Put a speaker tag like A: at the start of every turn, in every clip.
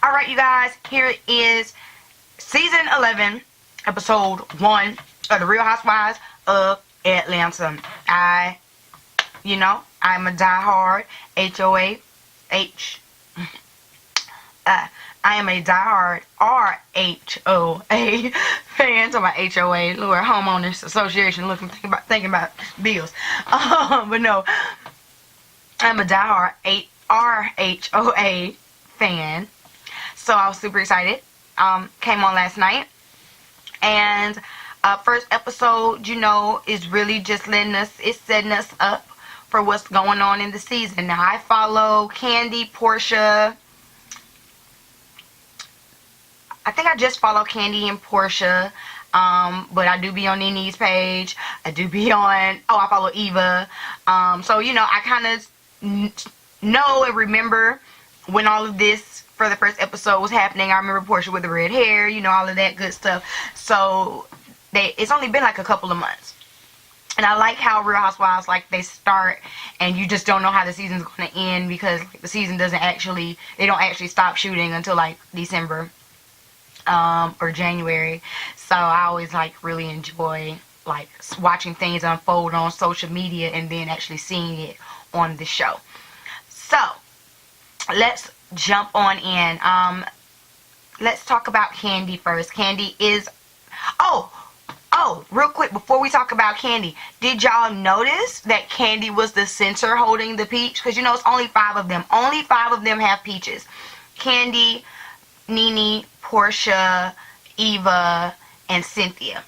A: Alright, you guys, here is season 11, episode 1 of The Real Housewives of Atlanta. I'm a diehard I am a diehard RHOA fan. To my HOA, Lord, Homeowners Association, thinking about bills. But no, I'm a diehard RHOA fan. So I was super excited. Came on last night, and first episode, is really just setting us up for what's going on in the season. Now I follow Candy, Portia. I think I just follow Candy and Portia, but I do be on Nene's page. I do be on, I follow Eva. So, I kind of know and remember when all of this for the first episode was happening. I remember Portia with the red hair, all of that good stuff. So, it's only been like a couple of months. And I like how Real Housewives, they start and you just don't know how the season's going to end, because the season they don't actually stop shooting until December. Or January. So I always really enjoy watching things unfold on social media and then actually seeing it on the show. So let's jump on in. Let's talk about Candy first. Candy is real quick before we talk about Candy, did y'all notice that Candy was the center holding the peach? Because it's only 5 of them. Only 5 of them have peaches. Candy, Nene, Portia, Eva, and Cynthia.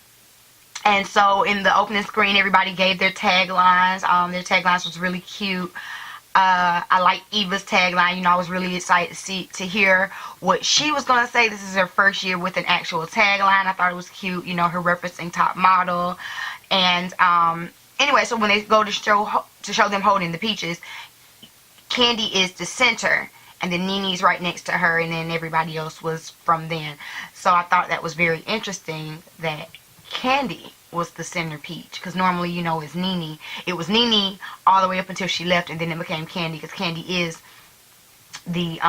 A: And so in the opening screen, everybody gave their taglines. Their taglines was really cute. I like Eva's tagline. I was really excited to hear what she was going to say. This is her first year with an actual tagline. I thought it was cute, her referencing Top Model. And anyway, so when they go to show them holding the peaches, Candy is the center. And then Nene's right next to her, and then everybody else was from then. So I thought that was very interesting that Candy was the center peach. Because normally, it's Nene. It was Nene all the way up until she left, and then it became Candy. Because Candy is the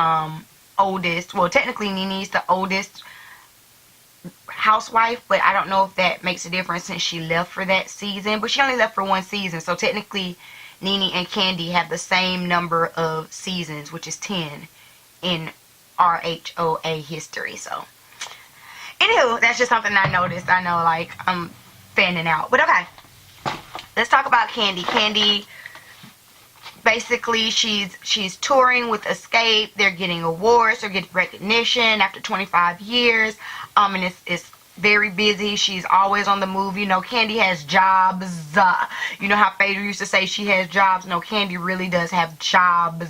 A: oldest. Well, technically, Nene's the oldest housewife. But I don't know if that makes a difference since she left for that season. But she only left for 1 season. So technically, Nene and Candy have the same number of seasons, which is 10 in RHOA history. So, anywho, that's just something I noticed. I know, I'm fanning out. But okay, let's talk about Candy. Candy, basically, she's touring with Escape. They're getting awards. They're getting recognition after 25 years. And it's very busy. She's always on the move. Candy has jobs. How Phaedra used to say she has jobs. No, Candy really does have jobs.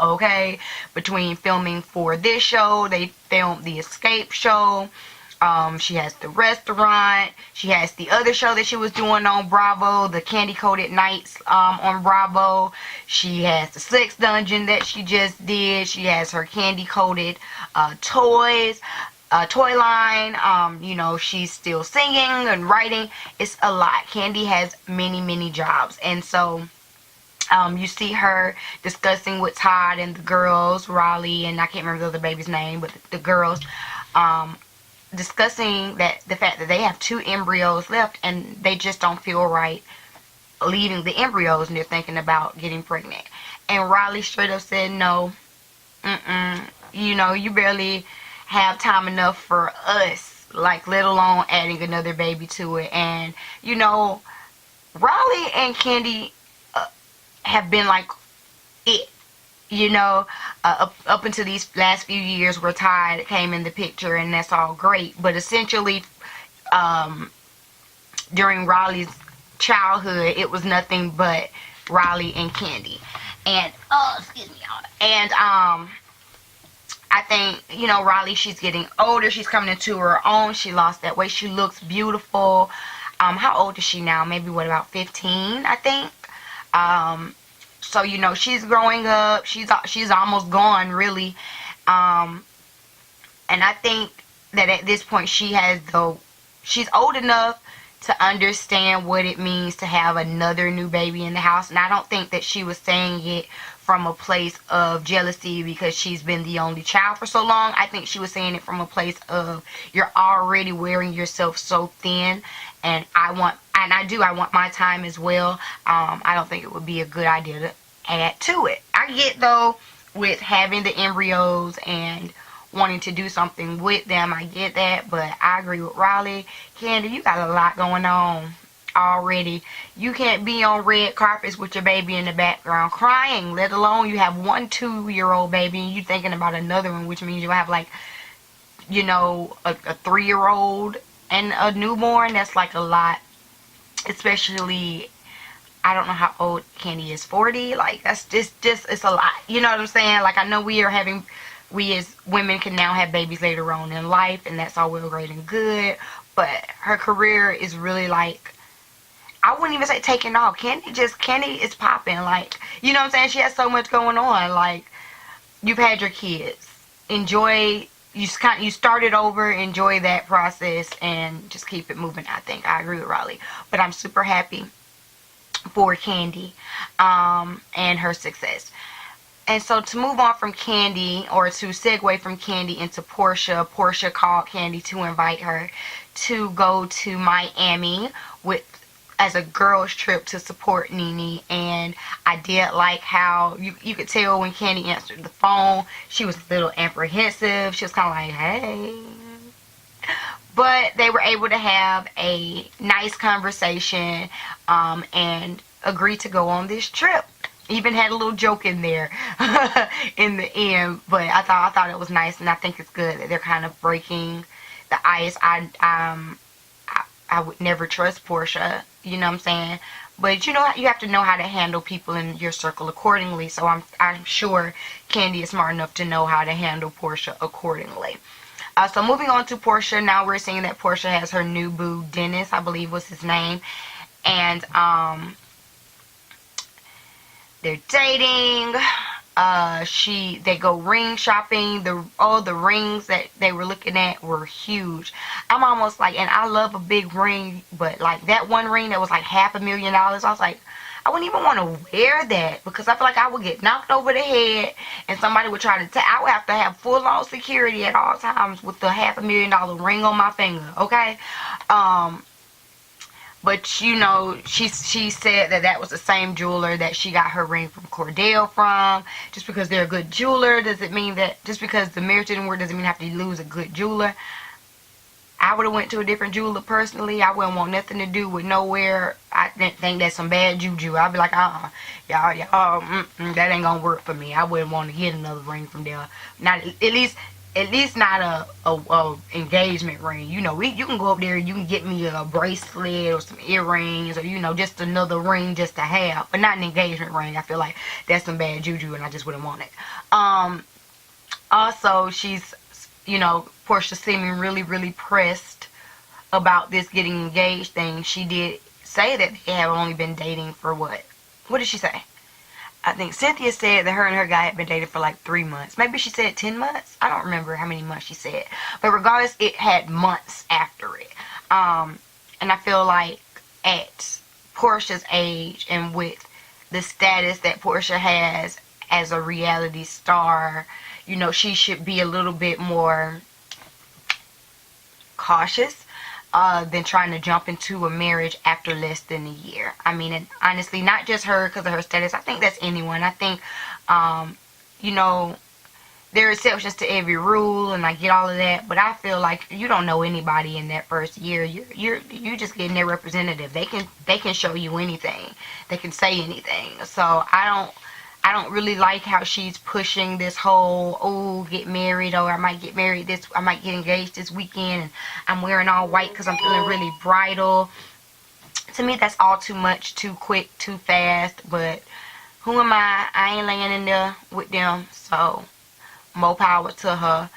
A: Okay? Between filming for this show, they filmed the Escape show. She has the restaurant. She has the other show that she was doing on Bravo, the Candy Coated Nights on Bravo. She has the Sex Dungeon that she just did. She has her Candy Coated toys. Toy line. She's still singing and writing. It's a lot. Candy has many jobs, and so you see her discussing with Todd and the girls, Raleigh, and I can't remember the other baby's name, but the girls discussing the fact that they have 2 embryos left and they just don't feel right leaving the embryos, and they're thinking about getting pregnant. And Raleigh straight up said no. You barely have time enough for us, let alone adding another baby to it. And Raleigh and Candy have been it, up until these last few years where Todd came in the picture, and that's all great. But essentially, during Raleigh's childhood, it was nothing but Raleigh and Candy. And excuse me, y'all. And I think, Raleigh, she's getting older. She's coming into her own. She lost that weight. She looks beautiful. How old is she now? Maybe, about 15, I think. So, she's growing up. She's almost gone, really. And I think that at this point, she's old enough to understand what it means to have another new baby in the house. And I don't think that she was saying it from a place of jealousy because she's been the only child for so long. I think she was saying it from a place of, you're already wearing yourself so thin, and I want my time as well. I don't think it would be a good idea to add to it. I get, though, with having the embryos and wanting to do something with them, I get that, but I agree with Riley. Candy, you got a lot going on already. You can't be on red carpets with your baby in the background crying, let alone you have 1 2-year-old baby and you thinking about another one, which means you have, like, you know, a 3-year-old and a newborn. That's like a lot, especially, I don't know how old Candy is, 40. Like, that's just it's a lot, you know what I'm saying? Like, I know we as women can now have babies later on in life, and that's all well, great, and good, but her career is really, like, I wouldn't even say taking off. Candy is popping. Like, you know what I'm saying? She has so much going on. Like, you've had your kids. Enjoy, you started over, enjoy that process, and just keep it moving, I think. I agree with Riley. But I'm super happy for Candy and her success. And so to move on from Candy, or to segue from Candy into Portia called Candy to invite her to go to Miami as a girls trip to support Nene. And I did like how you could tell when Candy answered the phone, she was a little apprehensive. She was kind of like, hey. But they were able to have a nice conversation and agree to go on this trip. Even had a little joke in there in the end, but I thought it was nice, and I think it's good that they're kind of breaking the ice. I would never trust Portia, you know what I'm saying? But you know, you have to know how to handle people in your circle accordingly. So I'm sure Candy is smart enough to know how to handle Portia accordingly. So moving on to Portia, now we're seeing that Portia has her new boo, Dennis, I believe was his name, and they're dating. They go ring shopping. The rings that they were looking at were huge. I'm almost like, and I love a big ring, but like that one ring that was like $500,000, I was like, I wouldn't even want to wear that, because I feel like I would get knocked over the head and somebody would try to I would have to have full on security at all times with the $500,000 ring on my finger, okay? But, you know, she said that was the same jeweler that she got her ring from Cordell from. Just because they're a good jeweler doesn't mean that, just because the marriage didn't work doesn't mean you have to lose a good jeweler. I would have went to a different jeweler personally. I wouldn't want nothing to do with nowhere. I think that's some bad juju. I'd be like, y'all, that ain't gonna work for me. I wouldn't want to get another ring from there. Not at least not a engagement ring. You know, you can go up there, you can get me a bracelet or some earrings, or, you know, just another ring just to have, but not an engagement ring. I feel like that's some bad juju, and I just wouldn't want it. Also, she's, you know, Portia seeming really, really pressed about this getting engaged thing. She did say that they have only been dating for what? What did she say? I think Cynthia said that her and her guy had been dating for like 3 months. Maybe she said 10 months. I don't remember how many months she said. But regardless, it had months after it. And I feel like at Portia's age, and with the status that Portia has as a reality star, you know, she should be a little bit more cautious than trying to jump into a marriage after less than a year. I mean, and honestly, not just her because of her status. I think that's anyone. I think, you know, there are exceptions to every rule, and I get all of that. But I feel like you don't know anybody in that first year. You just getting their representative. They can show you anything. They can say anything. So I don't really like how she's pushing this whole, oh, get married, or I might get engaged this weekend, and I'm wearing all white because I'm feeling really bridal. To me, that's all too much, too quick, too fast. But who am I? I ain't laying in there with them. So more power to her.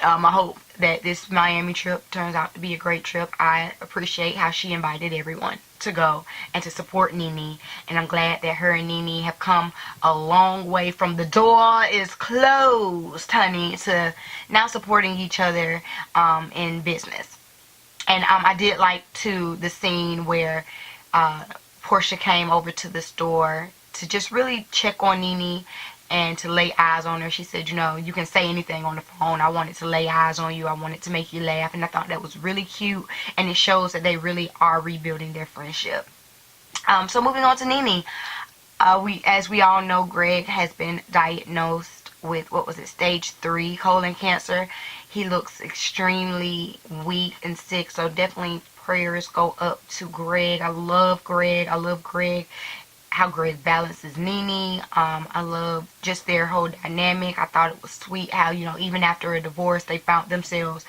A: I hope that this Miami trip turns out to be a great trip. I appreciate how she invited everyone to go and to support Nene, and I'm glad that her and Nene have come a long way from the door is closed, honey, to now supporting each other in business. And I did like too the scene where Portia came over to the store to just really check on Nene and to lay eyes on her. She said, you can say anything on the phone. I wanted to lay eyes on you. I wanted to make you laugh. And I thought that was really cute. And it shows that they really are rebuilding their friendship. So moving on to Nene. As we all know, Greg has been diagnosed with, stage 3 colon cancer. He looks extremely weak and sick. So definitely prayers go up to Greg. I love Greg. How Greg balances Nene. I love just their whole dynamic. I thought it was sweet how, even after a divorce, they found themselves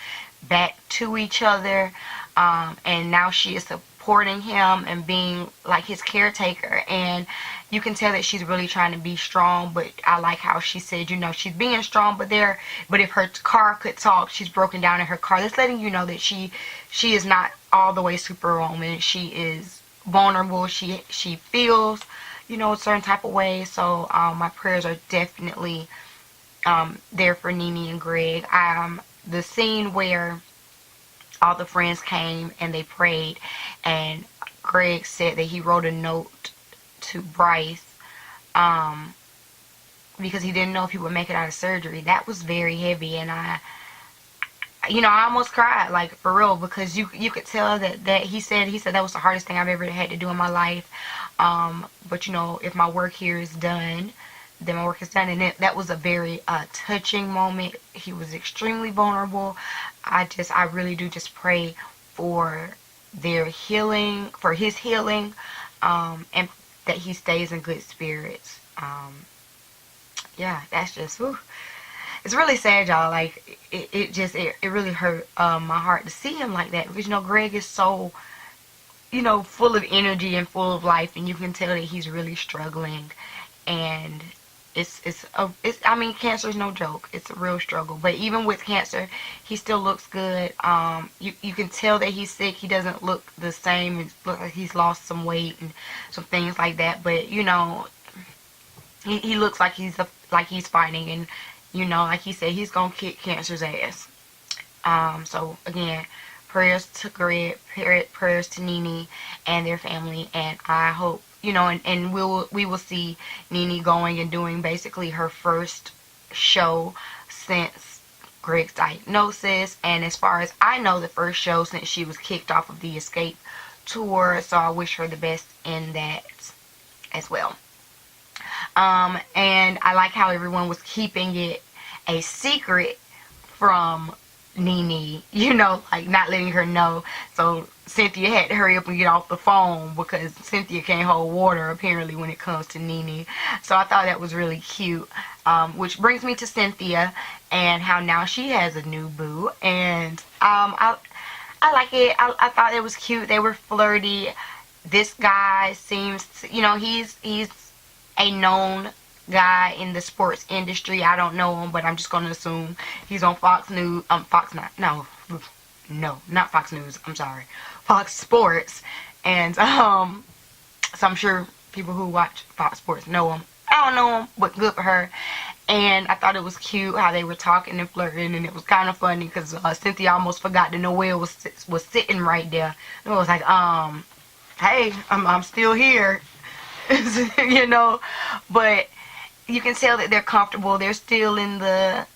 A: back to each other. And now she is supporting him and being like his caretaker. And you can tell that she's really trying to be strong. But I like how she said, she's being strong, but if her car could talk, she's broken down in her car. That's letting you know that she is not all the way superwoman. She is vulnerable. She feels a certain type of way. So my prayers are definitely there for Nene and Greg. The scene where all the friends came and they prayed, and Greg said that he wrote a note to Bryce because he didn't know if he would make it out of surgery. That was very heavy, and I almost cried, like, for real, because you could tell that he said that was the hardest thing I've ever had to do in my life. But if my work here is done, then my work is done. And that was a very touching moment. He was extremely vulnerable. I really do just pray for their healing, for his healing, and that he stays in good spirits. Yeah, that's just, whew. It's really sad, y'all. Like, it really hurt my heart to see him like that, because Greg is so full of energy and full of life, and you can tell that he's really struggling. And cancer is no joke. It's a real struggle. But even with cancer, he still looks good. You can tell that he's sick. He doesn't look the same. It looks like he's lost some weight and some things like that. But he looks like he's fighting, and like he said, he's gonna kick cancer's ass. So again, prayers to Greg, prayers to Nene and their family, and I hope and we will see Nene going and doing basically her first show since Greg's diagnosis, and as far as I know, the first show since she was kicked off of the Escape tour. So I wish her the best in that as well. And I like how everyone was keeping it a secret from Nene, like not letting her know. So Cynthia had to hurry up and get off the phone, because Cynthia can't hold water apparently when it comes to Nene. So I thought that was really cute. Which brings me to Cynthia and how now she has a new boo, and I like it. I thought it was cute. They were flirty. This guy seems to, he's a known guy in the sports industry. I don't know him, but I'm just gonna assume he's on Fox News. Not Fox News. I'm sorry, Fox Sports. And so I'm sure people who watch Fox Sports know him. I don't know him, but good for her. And I thought it was cute how they were talking and flirting, and it was kind of funny because Cynthia almost forgot that Noelle was sitting right there. And it was like, hey, I'm still here, but you can tell that they're comfortable. They're still in the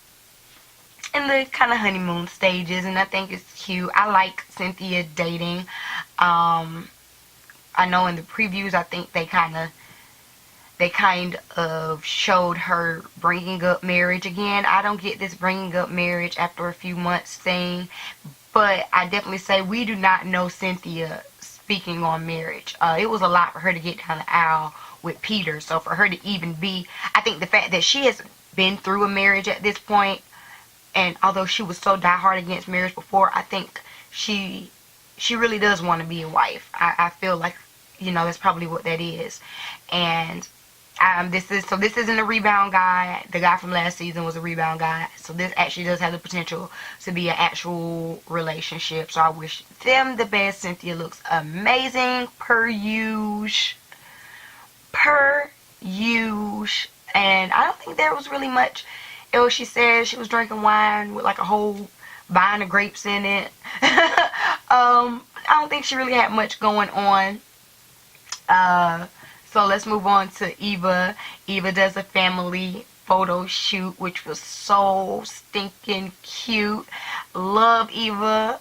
A: kind of honeymoon stages, and I think it's cute. I like Cynthia dating. I know in the previews, I think they kind of showed her bringing up marriage again. I don't get this bringing up marriage after a few months thing, but I definitely say we do not know Cynthia speaking on marriage. It was a lot for her to get down the aisle with Peter. So for her to even be, I think the fact that she has been through a marriage at this point, and although she was so diehard against marriage before, I think she really does want to be a wife. I feel like, that's probably what that is. And this isn't a rebound guy. The guy from last season was a rebound guy. So this actually does have the potential to be an actual relationship. So I wish them the best. Cynthia looks amazing per usual. And I don't think there was really much else. She said she was drinking wine with like a whole vine of grapes in it. I don't think she really had much going on. So let's move on to Eva. Eva does a family photo shoot, which was so stinking cute. Love Eva.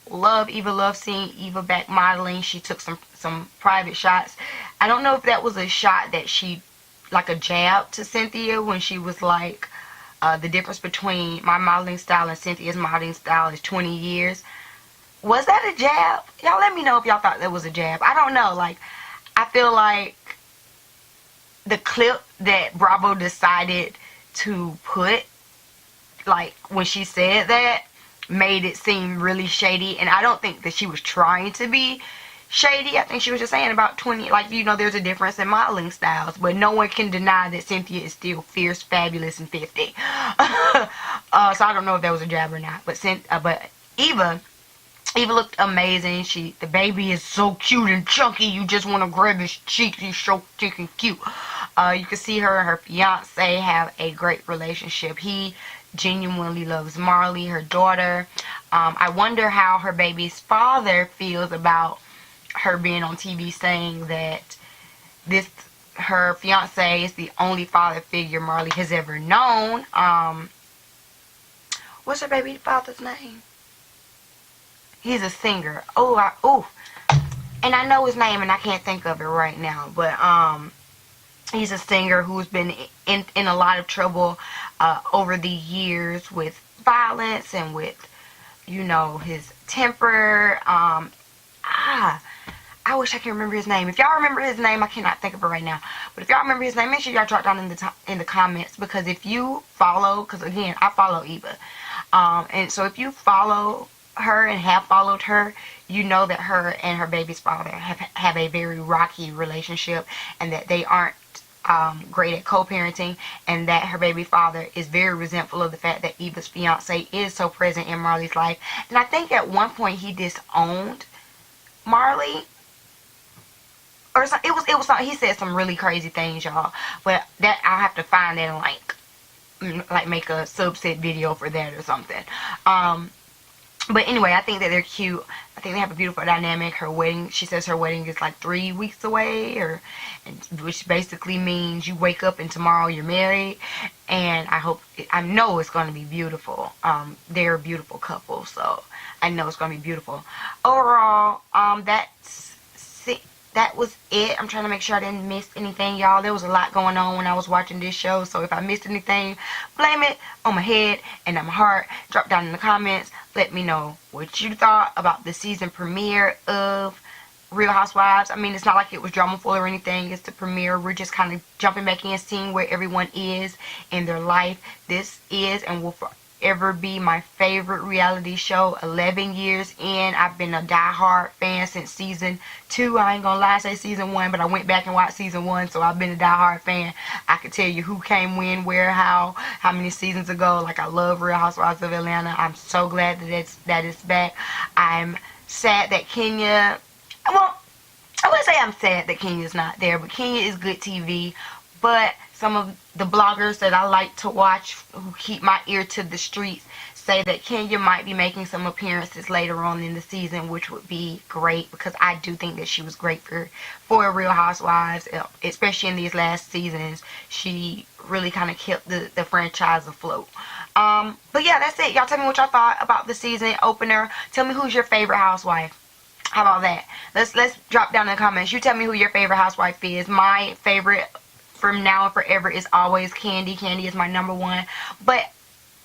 A: Love Eva. Love seeing Eva back modeling. She took some private shots. I don't know if that was a shot that she, like a jab to Cynthia, when she was like, the difference between my modeling style and Cynthia's modeling style is 20 years. Was that a jab? Y'all let me know if y'all thought that was a jab. I don't know. Like, I feel like the clip that Bravo decided to put, like, when she said that, made it seem really shady. And I don't think that she was trying to be shady. I think she was just saying about 20, like, you know, there's a difference in modeling styles, but no one can deny that Cynthia is still fierce, fabulous, and 50. So I don't know if that was a jab or not, but Eva looked amazing. The baby is so cute and chunky, you just want to grab his cheeks. He's so freaking cute. You can see her and her fiance have a great relationship. He genuinely loves Marley, her daughter. I wonder how her baby's father feels about her being on TV saying that her fiance is the only father figure Marley has ever known. What's her baby father's name? He's a singer. And I know his name and I can't think of it right now. But he's a singer who's been in a lot of trouble over the years with violence and with, you know, his temper. I wish I could remember his name. If y'all remember his name, I cannot think of it right now. But if y'all remember his name, make sure y'all drop down in the comments. Because if you follow, because again, I follow Eva. And so if you follow her and have followed her, you know that her and her baby's father have a very rocky relationship, and that they aren't great at co-parenting, and that her baby father is very resentful of the fact that Eva's fiance is so present in Marley's life. And I think at one point he disowned Marley, or it was something. He said some really crazy things, y'all, but that I'll have to find that and like make a subset video for that or something. But anyway, I think that they're cute. I think they have a beautiful dynamic. Her wedding, she says her wedding is like 3 weeks away, which basically means you wake up and tomorrow you're married. And I know it's going to be beautiful. They're a beautiful couple, so I know it's going to be beautiful. Overall, that was it. I'm trying to make sure I didn't miss anything, y'all. There was a lot going on when I was watching this show, so if I missed anything, blame it on my head and on my heart. Drop down in the comments. Let me know what you thought about the season premiere of Real Housewives. I mean, it's not like it was drama-full or anything. It's the premiere. We're just kind of jumping back in, seeing where everyone is in their life. This is and will forever be my favorite reality show. 11 years in. I've been a die-hard fan since season 2. I ain't gonna lie, I say season 1, but I went back and watched season 1, so I've been a die-hard fan. I could tell you who came, when, where, how many seasons ago. Like, I love Real Housewives of Atlanta. I'm so glad that it's back. I'm sad that Kenya, well, I wouldn't say I'm sad that Kenya's not there, but Kenya is good TV. But some of the bloggers that I like to watch, who keep my ear to the streets, say that Kenya might be making some appearances later on in the season, which would be great, because I do think that she was great for Real Housewives, especially in these last seasons. She really kind of kept the franchise afloat. But yeah, that's it. Y'all tell me what y'all thought about the season opener. Tell me who's your favorite housewife. How about that? Let's drop down in the comments. You tell me who your favorite housewife is. My favorite from now and forever is always Candy. Candy is my number one. But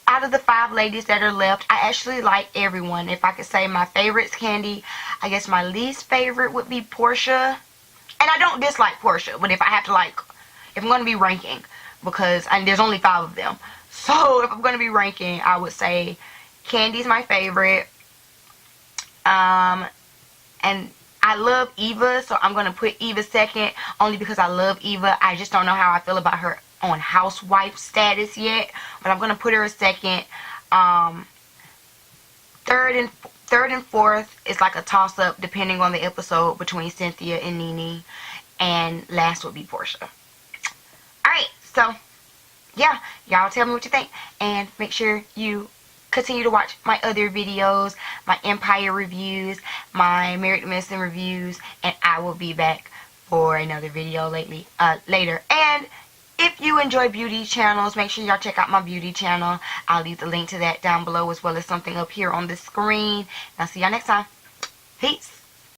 A: out of the 5 ladies that are left, I actually like everyone. If I could say my favorite's Candy, I guess my least favorite would be Portia. And I don't dislike Portia, but if I have to, like, if I'm going to be ranking, because there's only 5 of them. So if I'm going to be ranking, I would say Candy's my favorite. And I love Eva, so I'm going to put Eva second, only because I love Eva. I just don't know how I feel about her on housewife status yet, but I'm going to put her a second. Third and fourth is like a toss-up, depending on the episode, between Cynthia and Nene. And last would be Portia. Alright, so, yeah, y'all tell me what you think, and make sure you continue to watch my other videos, my Empire reviews, my Married to Medicine reviews, and I will be back for another video later. And if you enjoy beauty channels, make sure y'all check out my beauty channel. I'll leave the link to that down below, as well as something up here on the screen. I'll see y'all next time. Peace.